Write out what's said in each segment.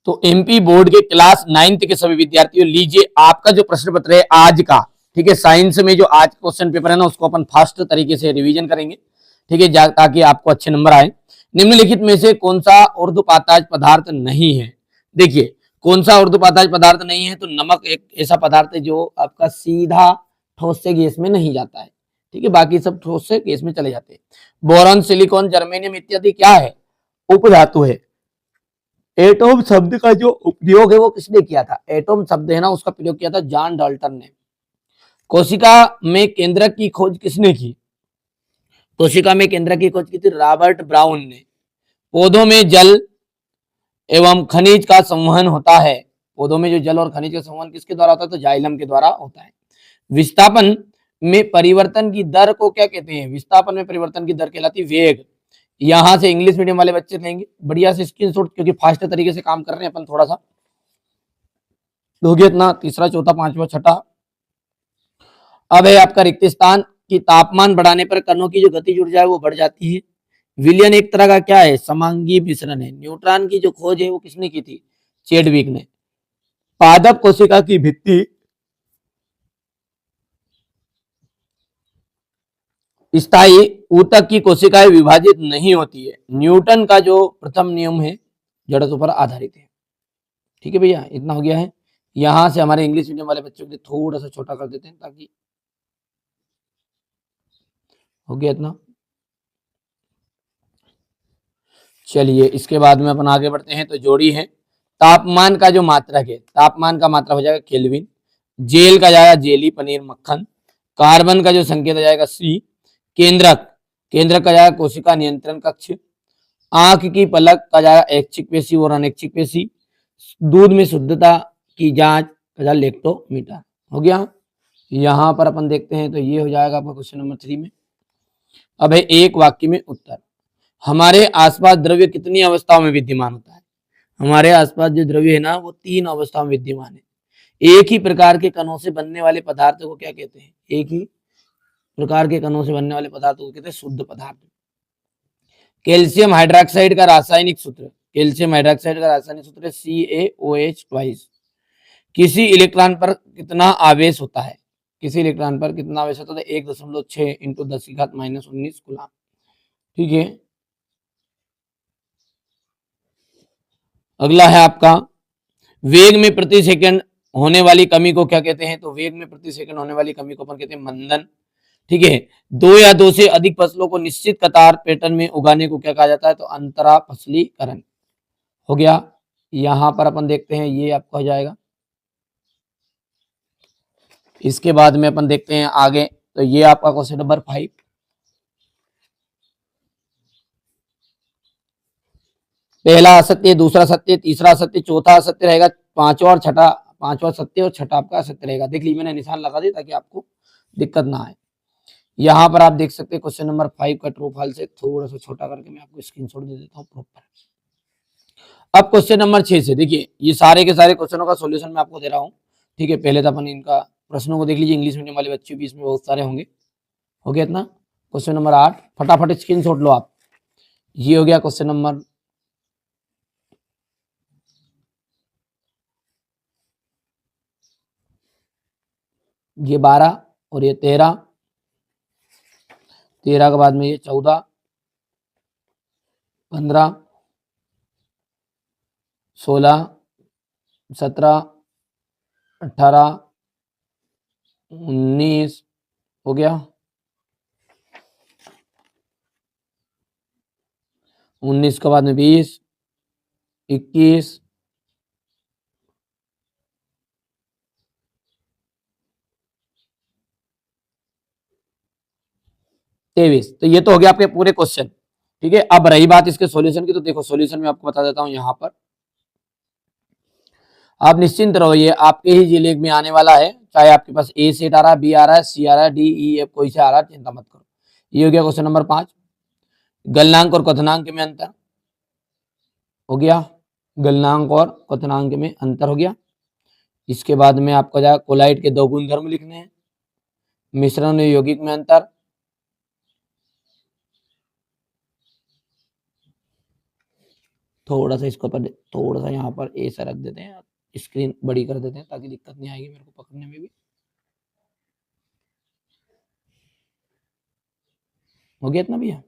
तो MP board के class 9th के सभी विद्यार्थियों, लीजिए आपका जो प्रश्न पत्र है आज का, ठीक है, साइंस में जो आज क्वेश्चन पेपर है ना, उसको अपन फास्ट तरीके से रिवीजन करेंगे, ठीक है, ताकि आपको अच्छे नंबर आए। निम्नलिखित में से कौन सा ऊर्ध्वपाताज पदार्थ नहीं है? देखिए, कौन सा ऊर्ध्वपाताज पदार्थ नहीं है? तो नमक एक ऐसा पदार्थ है जो आपका सीधा ठोस से गैस में नहीं जाता है, ठीक है, बाकी सब ठोस से गैस में चले जाते हैं। बोरॉन, सिलिकॉन, जर्मेनियम इत्यादि क्या है? उपधातु है। एटॉम शब्द का जो उपयोग है वो किसने किया था? एटॉम शब्द है ना, उसका प्रयोग किया था जॉन डाल्टन ने। कोशिका में केंद्रक की खोज किसने की? कोशिका में केंद्रक की खोज की थी रॉबर्ट ब्राउन ने। पौधों में जल एवं खनिज का संवहन होता है। पौधों में जो जल और खनिज का संवहन किसके द्वारा होता है? तो जाइलम के द्वारा होता है। विस्थापन में परिवर्तन की दर को क्या कहते हैं? विस्थापन में परिवर्तन की दर कहलाती है वेग। यहां से इंग्लिश मीडियम वाले बच्चे लेंगे बढ़िया से स्क्रीनशॉट, क्योंकि फास्ट तरीके से काम कर रहे हैं अपन थोड़ा सा। हो गया इतना, तीसरा, चौथा, पांचवा, छठा। अब है आपका रिक्त स्थान की तापमान बढ़ाने पर कणों की जो गतिज ऊर्जा है वो बढ़ जाती है। विलयन एक तरह का क्या है? समांगी मिश्रण है। न्यूट्रॉन की जो खोज है वो किसने की थी? चैडविक ने। पादप कोशिका की भित्ति स्थायी ऊतक की कोशिकाएं विभाजित नहीं होती है। न्यूटन का जो प्रथम नियम है जड़त्व पर आधारित है। ठीक है भैया, इतना हो गया है। यहां से हमारे इंग्लिश मीडियम वाले बच्चों के लिए थोड़ा सा छोटा कर देते हैं, ताकि हो गया इतना। चलिए, इसके बाद में अपन आगे बढ़ते हैं। तो जोड़ी है तापमान का जो मात्रक है, तापमान का मात्रक हो जाएगा केल्विन। जेल का जाएगा जेली, पनीर, मक्खन। कार्बन का जो संकेत हो जाएगा सी। केंद्रक, केंद्रक का जाएगा कोशिका नियंत्रण कक्ष। आंख की पलक का जाएगा ऐच्छिक पेशी और अनैच्छिक पेशी। दूध में शुद्धता की जांच का जाएगा लेक्टोमीटर। हो गया। यहां पर अपन देखते हैं, तो ये हो जाएगा आपका क्वेश्चन नंबर 3 में। अब है एक वाक्य में उत्तर। हमारे आसपास द्रव्य कितनी अवस्थाओं में विद्यमान होता है? हमारे आसपास जो द्रव्य है ना, वो 3 अवस्थाओं में विद्यमान है। एक ही प्रकार के कणों से बनने वाले पदार्थों को क्या कहते हैं? एक ही प्रकार के कणों से बनने वाले पदार्थों को कहते हैं शुद्ध पदार्थ। कैल्शियम हाइड्रोक्साइड का रासायनिक सूत्र, कैल्शियम हाइड्रोक्साइड का रासायनिक सूत्र है CaOH ट्वाइस। किसी इलेक्ट्रॉन पर कितना आवेश होता है? किसी इलेक्ट्रॉन पर कितना आवेश होता है? 1.6 इंटू 10⁻⁻19 कूलम। ठीक है। अगला है आपका, वेग में प्रति सेकंड होने वाली कमी को क्या कहते हैं? तो वेग में प्रति सेकंड होने वाली कमी को अपन कहते हैं मंदन। ठीक है। 2 या 2 से अधिक फसलों को निश्चित कतार पैटर्न में उगाने को क्या कहा जाता है? तो अंतरा फसलीकरण। हो गया। यहां पर अपन देखते हैं, ये आपका हो जाएगा। इसके बाद में अपन देखते हैं आगे, तो ये आपका क्वेश्चन नंबर 5। पहला असत्य, दूसरा सत्य, तीसरा असत्य, चौथा असत्य रहेगा, पांचवा और छठा, पांचवा सत्य और छठा आपका असत्य रहेगा। देख लीजिए, मैंने निशान लगा दिया ताकि आपको दिक्कत ना आए। यहां पर आप देख सकते हैं क्वेश्चन नंबर 5 का ट्रू फॉल्स से थोड़ा सा छोटा करके मैं आपको स्क्रीनशॉट दे देता हूँ प्रॉपर। अब क्वेश्चन नंबर 6 से देखिए, ये सारे के सारे क्वेश्चनों का सॉल्यूशन मैं आपको दे रहा हूँ। ठीक है, पहले तो अपन इनका प्रश्नों को देख लीजिए, इंग्लिश मीडियम वाले बच्चे भी इसमें बहुत सारे होंगे। हो गया इतना। क्वेश्चन नंबर 8 फटाफट स्क्रीनशॉट लो आप। ये हो गया क्वेश्चन नंबर, ये 12 और ये 13, 13 के बाद में ये 14, 15, 16, 17, 18, 19 हो गया, 19 के बाद में 20, 21, 23। तो ये तो हो गया आपके पूरे क्वेश्चन। ठीक है। अब रही बात इसके सॉल्यूशन की, तो देखो सॉल्यूशन में आपको बता देता हूं। यहां पर आप निश्चिंत रहिए, आपके ही जिले में आने वाला है, चाहे आपके पास ए सेट आ रहा है, बी आ रहा है, सी आ रहा है, डी ई एफ कोई से आ रहा है, चिंता मत करो। ये हो गया क्वेश्चन नंबर 5। गलनांक और क्वथनांक में अंतर हो गया, गलनांक और क्वथनांक में अंतर हो गया। इसके बाद में आपको जाएगा कोलाइड के 2 गुणधर्म लिखने हैं। मिश्रण और यौगिक में अंतर, थोड़ा सा इसको पर थोड़ा सा यहाँ पर ऐसा रख देते हैं, स्क्रीन बड़ी कर देते हैं ताकि दिक्कत नहीं आएगी मेरे को पकड़ने में भी। हो गया इतना भैया?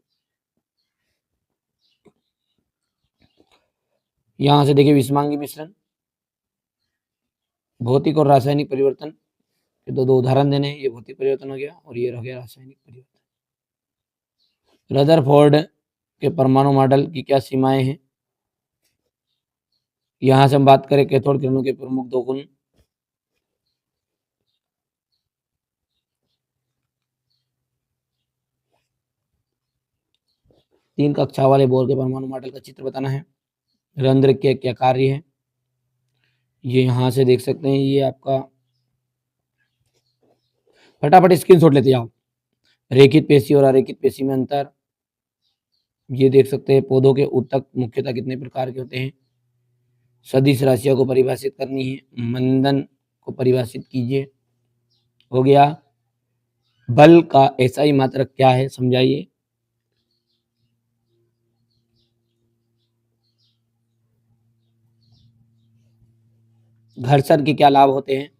यहां से देखिए विषमांगी मिश्रण, भौतिक और रासायनिक परिवर्तन के दो उदाहरण देने हैं। ये भौतिक परिवर्तन हो गया और ये हो गया रासायनिक परिवर्तन। रदरफोर्ड के परमाणु मॉडल की क्या सीमाएं हैं? यहां से हम बात करें कैथोड किरणों के प्रमुख दो गुण, तीन कक्षा वाले बोर के परमाणु मॉडल का चित्र बताना है। रंध्र के क्या कार्य है? ये यहां से देख सकते हैं, ये आपका फटाफट स्क्रीनशॉट लेते जाओ। रेखित पेशी और अरेखित पेशी में अंतर, ये देख सकते हैं। पौधों के ऊतक मुख्यतः कितने प्रकार के होते हैं? सदिश राशियों को परिभाषित करनी है। मंदन को परिभाषित कीजिए। हो गया। बल का एसआई मात्रक क्या है, समझाइए। घर्षण के क्या लाभ होते हैं?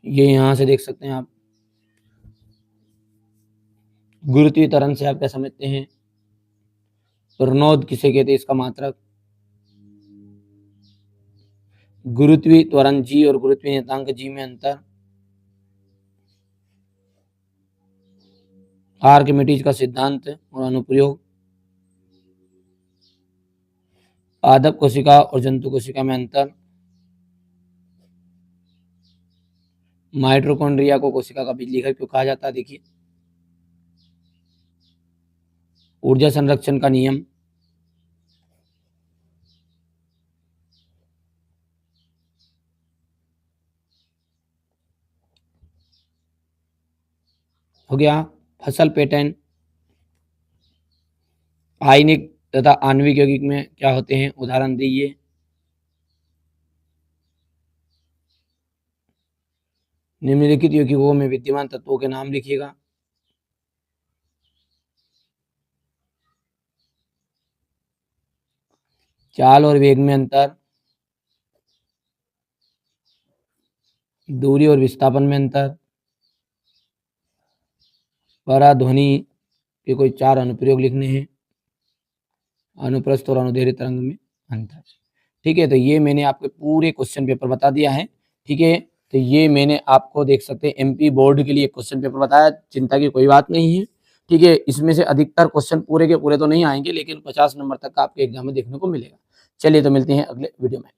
ये यहां से देख सकते हैं आप। गुरुत्वीय त्वरण से आप क्या समझते हैं? प्रणोद किसे कहते हैं, इसका मात्रक? गुरुत्वीय त्वरण जी और गुरुत्वीय नियतांक जी में अंतर। आर्किमिडीज का सिद्धांत और अनुप्रयोग। पादप कोशिका और जंतु कोशिका में अंतर। माइटोकॉन्ड्रिया को कोशिका का बिजली घर क्यों कहा जाता है? देखिए, ऊर्जा संरक्षण का नियम। हो गया। फसल पैटर्न। आयनिक तथा आणविक यौगिक में क्या होते हैं, उदाहरण दीजिए। निम्नलिखित यौगिकों में विद्यमान तत्वों के नाम लिखिएगा। चाल और वेग में अंतर, दूरी और विस्थापन में अंतर, पराध्वनि के कोई चार अनुप्रयोग लिखने हैं, अनुप्रस्थ और अनुदैर्ध्य तरंग में अंतर। ठीक है, तो ये मैंने आपके पूरे क्वेश्चन पेपर बता दिया है। ठीक है, तो ये मैंने आपको देख सकते हैं एमपी बोर्ड के लिए क्वेश्चन पेपर बताया, चिंता की कोई बात नहीं है। ठीक है, इसमें से अधिकतर क्वेश्चन पूरे के पूरे तो नहीं आएंगे, लेकिन 50 नंबर तक का आपके एग्जाम में देखने को मिलेगा। चलिए, तो मिलते हैं अगले वीडियो में।